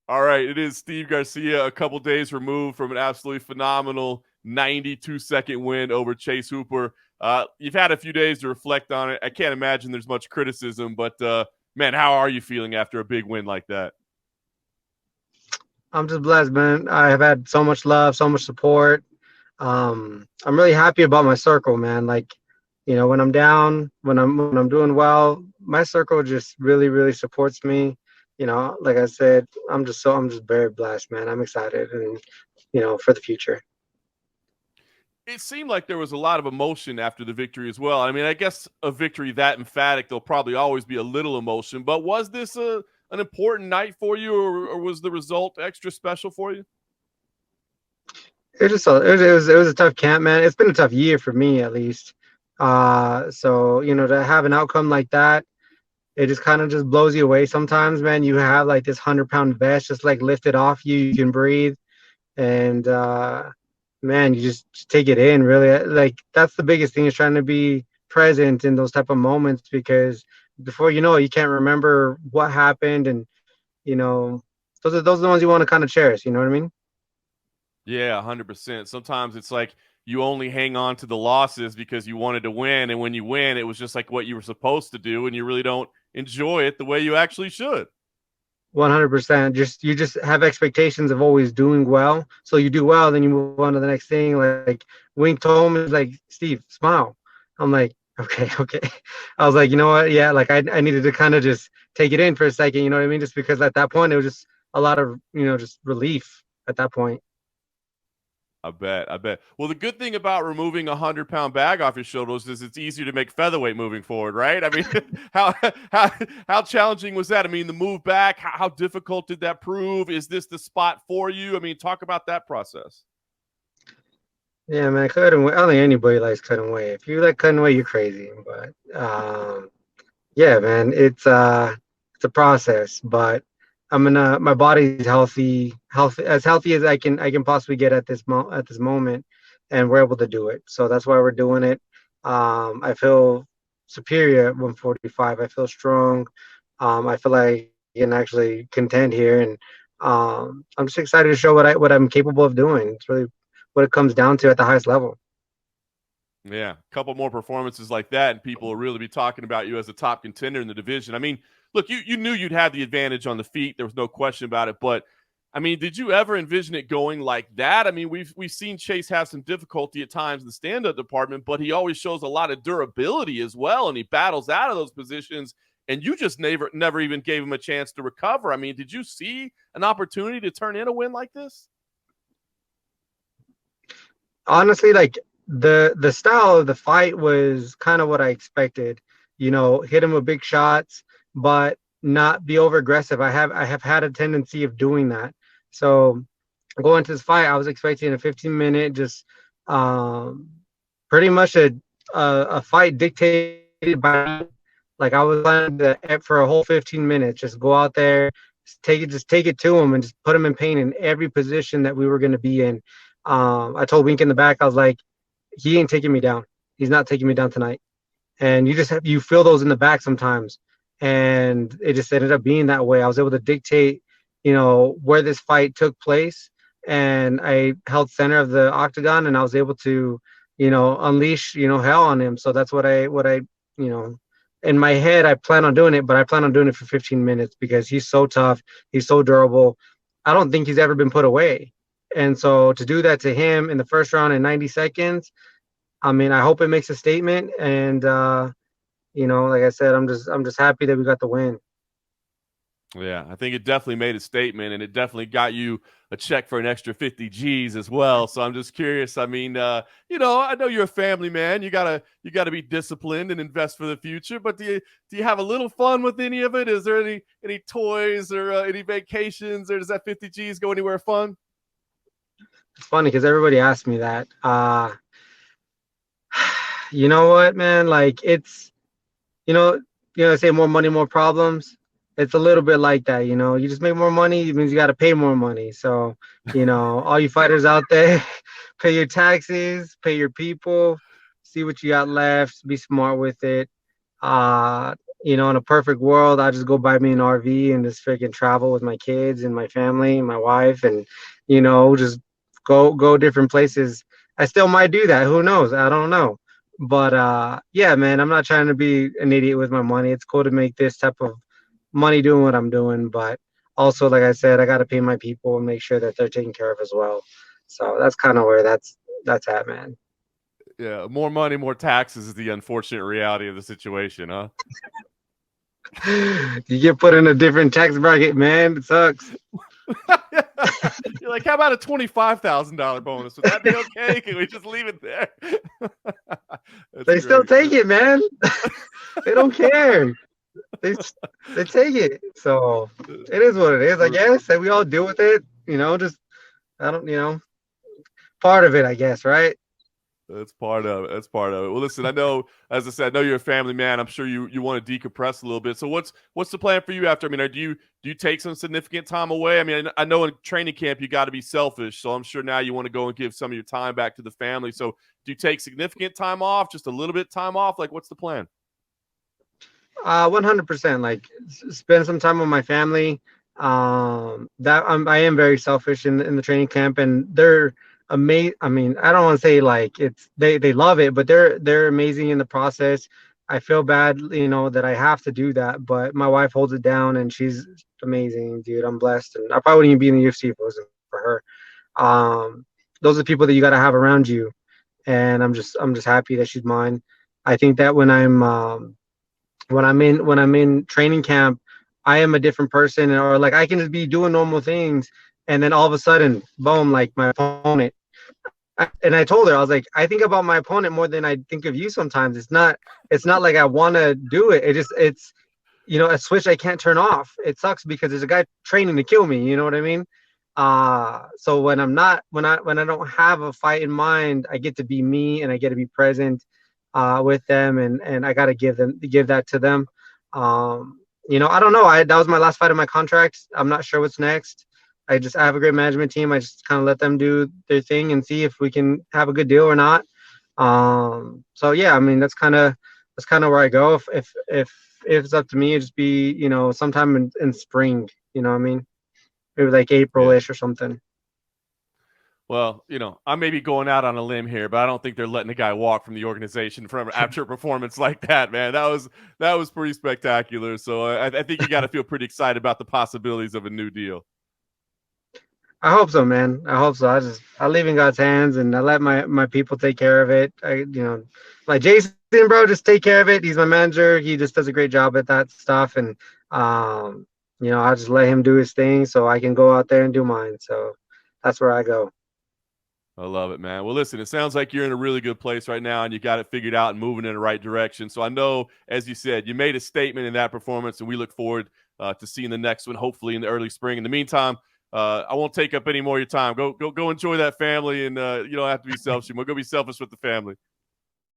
All right, it is Steve Garcia, a couple days removed from an absolutely phenomenal 92-second win over Chase Hooper. You've had a few days to reflect on it. I can't imagine there's much criticism, but man, how are you feeling after a big win like that? I'm just blessed, man. I have had so much love, so much support. I'm really happy about my circle, man. Like, when I'm down, when I'm doing well, my circle just really, really supports me. Like I said, I'm just very blessed, man. I'm excited and for the future. It seemed like there was a lot of emotion after the victory as well. I mean, I guess a victory that emphatic, there'll probably always be a little emotion, but was this an important night for you, or was the result extra special for you? It was a tough camp, man. It's been a tough year for me at least. So to have an outcome like that, it just kind of just blows you away sometimes, man. You have like this 100-pound vest just like lifted off you. You can breathe, and man, you just take it in. Really, like that's the biggest thing is trying to be present in those type of moments because before you know it, you can't remember what happened, and you know those are the ones you want to kind of cherish. You know what I mean? Yeah, 100%. Sometimes it's like you only hang on to the losses because you wanted to win. And when you win, it was just like what you were supposed to do. And you really don't enjoy it the way you actually should. 100%. You just have expectations of always doing well. So you do well, then you move on to the next thing. Like Wink told me, he's like, Steve, smile. I'm like, okay, okay. I was like, you know what? Yeah, like I needed to kind of just take it in for a second. You know what I mean? Just because at that point it was just a lot of just relief at that point. I bet. I bet. Well, the good thing about removing 100-pound bag off your shoulders is it's easier to make featherweight moving forward, right? I mean, how how how challenging was that? I mean, the move back. How difficult did that prove? Is this the spot for you? I mean, talk about that process. Yeah, man, cutting weight. I don't think anybody likes cutting weight. If you like cutting weight, you're crazy. But yeah, man, it's a process. But my body's healthy as I can possibly get at this moment, and we're able to do it. So that's why we're doing it. I feel superior at 145. I feel strong. I feel like I can actually contend here, and I'm just excited to show what I'm capable of doing. It's really what it comes down to at the highest level. Yeah, a couple more performances like that, and people will really be talking about you as a top contender in the division. I mean, look, you knew you'd have the advantage on the feet. There was no question about it. But I mean, did you ever envision it going like that? I mean, we've seen Chase have some difficulty at times in the stand-up department, but he always shows a lot of durability as well, and he battles out of those positions. And you just never even gave him a chance to recover. I mean, did you see an opportunity to turn in a win like this? Honestly, like the style of the fight was kind of what I expected. Hit him with big shots, but not be over aggressive. I have had a tendency of doing that. So going to this fight, I was expecting a 15-minute, just um, pretty much a fight dictated by me. Like I was planning to for a whole 15 minutes, just go out there, just take it to him, and just put him in pain in every position that we were going to be in. I told Wink in the back, I was like, he ain't taking me down. He's not taking me down tonight. And you feel those in the back sometimes, and it just ended up being that way. I was able to dictate, where this fight took place, and I held center of the octagon, and I was able to, unleash, hell on him. So that's what I, you know, in my head, I plan on doing it, but I plan on doing it for 15 minutes because he's so tough, he's so durable. I don't think he's ever been put away. And so to do that to him in the first round in 90 seconds, I mean, I hope it makes a statement. And like I said, I'm just happy that we got the win. Yeah, I think it definitely made a statement, and it definitely got you a check for an extra 50 G's as well. So I'm just curious. I mean, I know you're a family man. You gotta be disciplined and invest for the future. But do you have a little fun with any of it? Is there any toys or any vacations, or does that 50 G's go anywhere fun? It's funny because everybody asks me that. You know what, man? Like you know, say more money, more problems. It's a little bit like that, You just make more money, it means you got to pay more money. So, all you fighters out there, pay your taxes, pay your people, see what you got left, be smart with it. in a perfect world, I just go buy me an RV and just freaking travel with my kids and my family and my wife, and just go different places. I still might do that. Who knows? I don't know. But yeah, man, I'm not trying to be an idiot with my money. It's cool to make this type of money doing what I'm doing, but also, like I said, I got to pay my people and make sure that they're taken care of as well. So that's kind of where that's at, man. Yeah, more money, more taxes is the unfortunate reality of the situation, huh? You get put in a different tax bracket, man. It sucks. You're like, how about a $25,000 bonus? Would that be okay? Can we just leave it there? That's They still great. take it, man. They don't care. They they take it. So it is what it is, I guess. And we all deal with it. Just I don't. Part of it, I guess, right? That's part of it. That's part of it. Well, listen, I know, as I said, I know you're a family man. I'm sure you want to decompress a little bit. So what's the plan for you after? I mean, do you take some significant time away? I mean, I know in training camp you got to be selfish, so I'm sure now you want to go and give some of your time back to the family. So do you take significant time off? Just a little bit time off? Like, what's the plan? 100%. Like spend some time with my family. That I am very selfish in the training camp, and they're amazing. I mean, I don't want to say like it's they love it, but they're amazing in the process. I feel bad, that I have to do that, but my wife holds it down, and she's amazing, dude. I'm blessed, and I probably wouldn't even be in the UFC if it wasn't for her. Those are the people that you got to have around you, and I'm just happy that she's mine. I think that when I'm in training camp, I am a different person, or like I can just be doing normal things, and then all of a sudden, boom, like my opponent. And I told her, I was like, I think about my opponent more than I think of you sometimes. It's not like I want to do it. It's a switch I can't turn off. It sucks because there's a guy training to kill me. You know what I mean? So when I don't have a fight in mind, I get to be me and I get to be present with them, and I got to give that to them. I don't know. That was my last fight of my contract. I'm not sure what's next. I have a great management team. I just kind of let them do their thing and see if we can have a good deal or not. So yeah, I mean that's kind of where I go. If it's up to me, it'd just be sometime in spring. You know what I mean? Maybe like Yeah. April-ish or something. Well, I may be going out on a limb here, but I don't think they're letting a guy walk from the organization from after a performance like that, man. That was pretty spectacular. So I think you got to feel pretty excited about the possibilities of a new deal. I hope so, man. I hope so. I leave in God's hands, and I let my people take care of it. Like Jason, bro, just take care of it. He's my manager. He just does a great job at that stuff, and I just let him do his thing, so I can go out there and do mine. So that's where I go. I love it, man. Well, listen, it sounds like you're in a really good place right now and you got it figured out and moving in the right direction. So I know, as you said, you made a statement in that performance, and we look forward to seeing the next one, hopefully in the early spring. In the meantime, I won't take up any more of your time. Go enjoy that family, and you don't have to be selfish. We'll go be selfish with the family.